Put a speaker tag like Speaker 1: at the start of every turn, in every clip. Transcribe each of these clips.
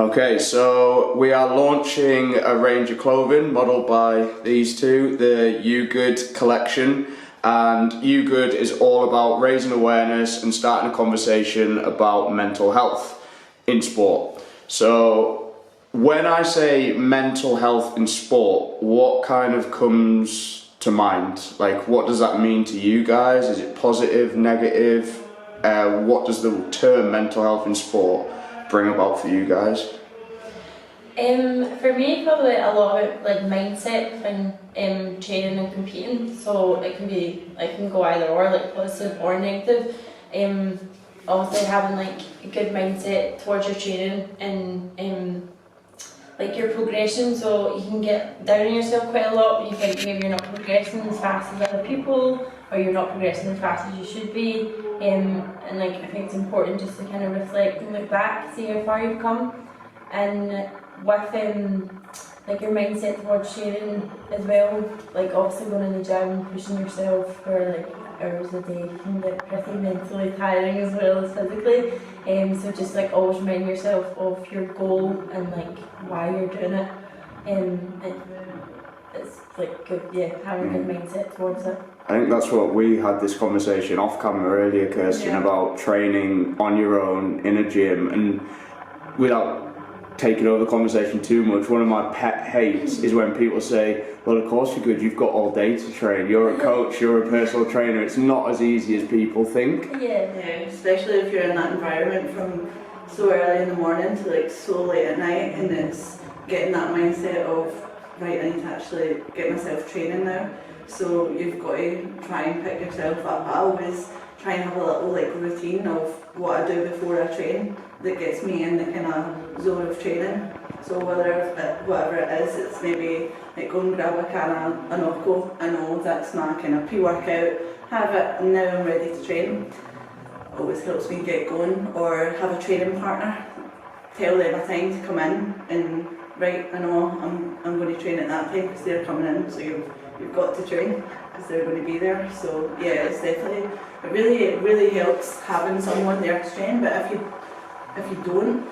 Speaker 1: Okay, so we are launching a range of clothing modelled by these two, the You Good collection. And You Good is all about raising awareness and starting a conversation about mental health in sport. So when I say mental health in sport, what kind of comes to mind? Like, what does that mean to you guys? Is it positive, negative? What does the term mental health in sport bring about for you guys?
Speaker 2: For me, probably a lot of like mindset when training and competing. So it can go either or, like positive or negative. Obviously having like a good mindset towards your training and like your progression. So you can get down on yourself quite a lot when you think maybe you're not progressing as fast as other people, or you're not progressing as fast as you should be. And like I think it's important just to kind of reflect and look back, see how far you've come, and with like your mindset towards training as well. Like obviously going in the gym, pushing yourself for like hours a day can get pretty mentally tiring as well as physically. So just like always remind yourself of your goal and like why you're doing it. It's like good, having a good mindset towards it.
Speaker 1: I think that's what we had this conversation off camera earlier, Kirstin, about training on your own in a gym. And without taking over the conversation too much, one of my pet hates is when people say, well, of course you're good, you've got all day to train, you're a coach, you're a personal trainer. It's not as easy as people think.
Speaker 3: Yeah, especially if you're in that environment from so early in the morning to like so late at night, and it's getting that mindset of, right, I need to actually get myself training now. So you've got to try and pick yourself up. I always try and have a little like routine of what I do before I train that gets me in the kind of zone of training. So whatever it is, it's maybe like go and grab a can of Anocco. I know that's my kind of pre-workout, have it and now I'm ready to train. Always helps me get going. Or have a training partner, tell them a time to come in and right, I know I'm going to train at that time because they're coming in, so you've got to train because they're going to be there. So yeah, it's definitely, it really helps having someone there to train. But if you don't,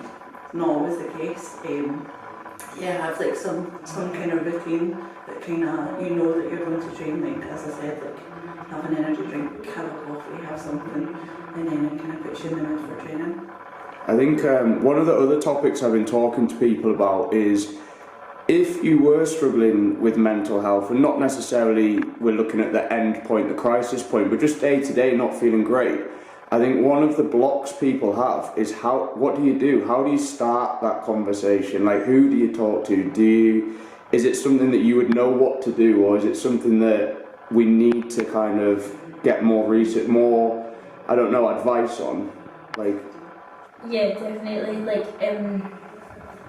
Speaker 3: it's not always the case. Have like some kind of routine that kind of you know that you're going to train. Like as I said, like have an energy drink, have a coffee, have something, and then it kind of puts you in the mood for training.
Speaker 1: I think one of the other topics I've been talking to people about is if you were struggling with mental health, and not necessarily we're looking at the end point, the crisis point, but just day to day not feeling great. I think one of the blocks people have is what do you do? How do you start that conversation? Like, who do you talk to? Is it something that you would know what to do, or is it something that we need to kind of get more research, more, I don't know, advice on? Like,
Speaker 2: yeah, definitely.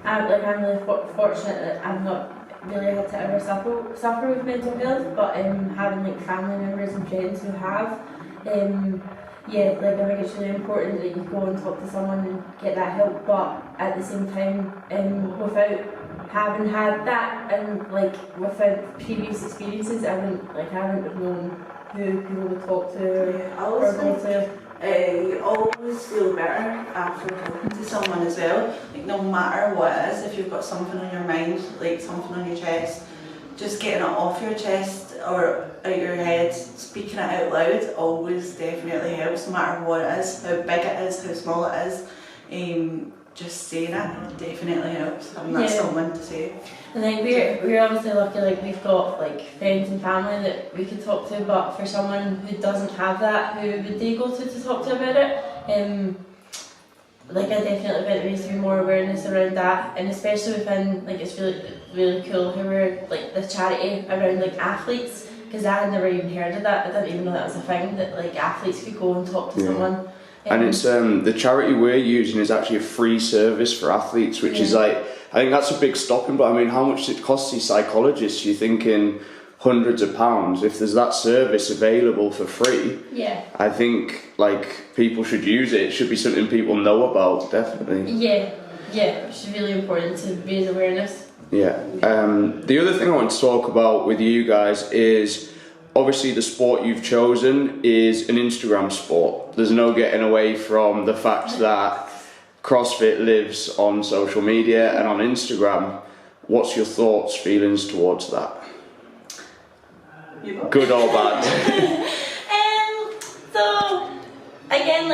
Speaker 2: I'm really fortunate that I've not really had to ever suffer with mental health, but having like family members and friends who have, I think it's really important that you go and talk to someone and get that help. But at the same time, without having had that and like without previous experiences, I wouldn't have known who people would talk to or go to.
Speaker 3: You always feel better after talking to someone as well. Like no matter what it is, if you've got something on your mind, like something on your chest, just getting it off your chest or out your head, speaking it out loud always definitely helps, no matter what it is, how big it is, how small it is. Just saying it definitely helps, having that someone to say.
Speaker 2: And like we're obviously lucky, like we've got like friends and family that we could talk to, but for someone who doesn't have that, who would they go to talk to about it? Like I definitely think there needs to be more awareness around that, and especially within, like it's really cool how we're like the charity around like athletes, because I had never even heard of that. I didn't even know that was a thing, that like athletes could go and talk to someone.
Speaker 1: And it's the charity we're using is actually a free service for athletes, which is like, I think that's a big stopping. But I mean, how much does it cost these psychologists? You're thinking hundreds of pounds. If there's that service available for free, I think like people should use it. It should be something people know about, definitely.
Speaker 2: It's really important to raise awareness.
Speaker 1: The other thing I want to talk about with you guys is obviously the sport you've chosen is an Instagram sport. There's no getting away from the fact that CrossFit lives on social media and on Instagram. What's your thoughts, feelings towards that? Good or bad?
Speaker 2: So again,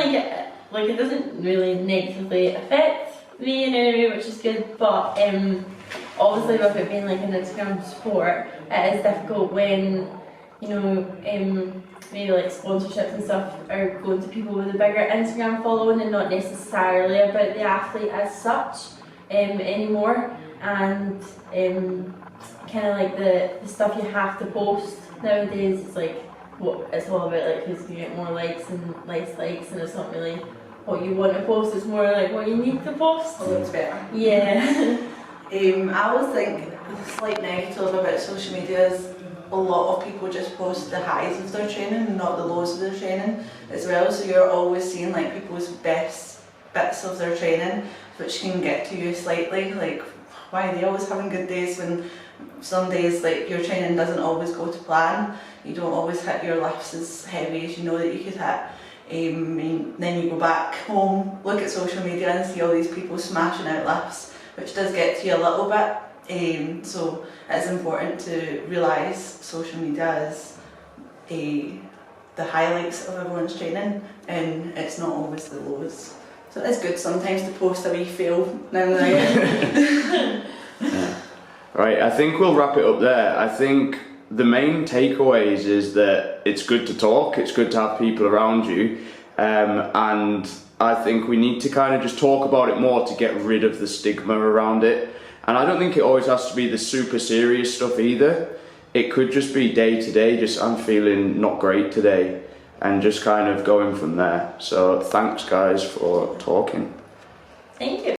Speaker 2: like it doesn't really negatively affect me in any way, which is good. But obviously, with it being like an Instagram sport, it is difficult when maybe like sponsorships and stuff are going to people with a bigger Instagram following and not necessarily about the athlete as such anymore. And kind of like the stuff you have to post nowadays is like what it's all about, like who's going to get more likes and less likes, and it's not really what you want to post, it's more like what you need to post.
Speaker 3: Oh, that's better.
Speaker 2: Yeah.
Speaker 3: I always think the slight negative about social media is a lot of people just post the highs of their training and not the lows of their training as well, so you're always seeing like people's best bits of their training, which can get to you slightly, like why are they always having good days when some days like your training doesn't always go to plan, you don't always hit your lifts as heavy as you know that you could hit. And then you go back home, look at social media and see all these people smashing out lifts, which does get to you a little bit. So it's important to realise social media is the highlights of everyone's training and it's not always the lows. So it's good sometimes to post a wee fail now and then.
Speaker 1: Yeah. Right, I think we'll wrap it up there. I think the main takeaways is that it's good to talk, it's good to have people around you, and I think we need to kind of just talk about it more to get rid of the stigma around it. And I don't think it always has to be the super serious stuff either. It could just be day to day, just I'm feeling not great today, and just kind of going from there. So thanks guys for talking.
Speaker 2: Thank you.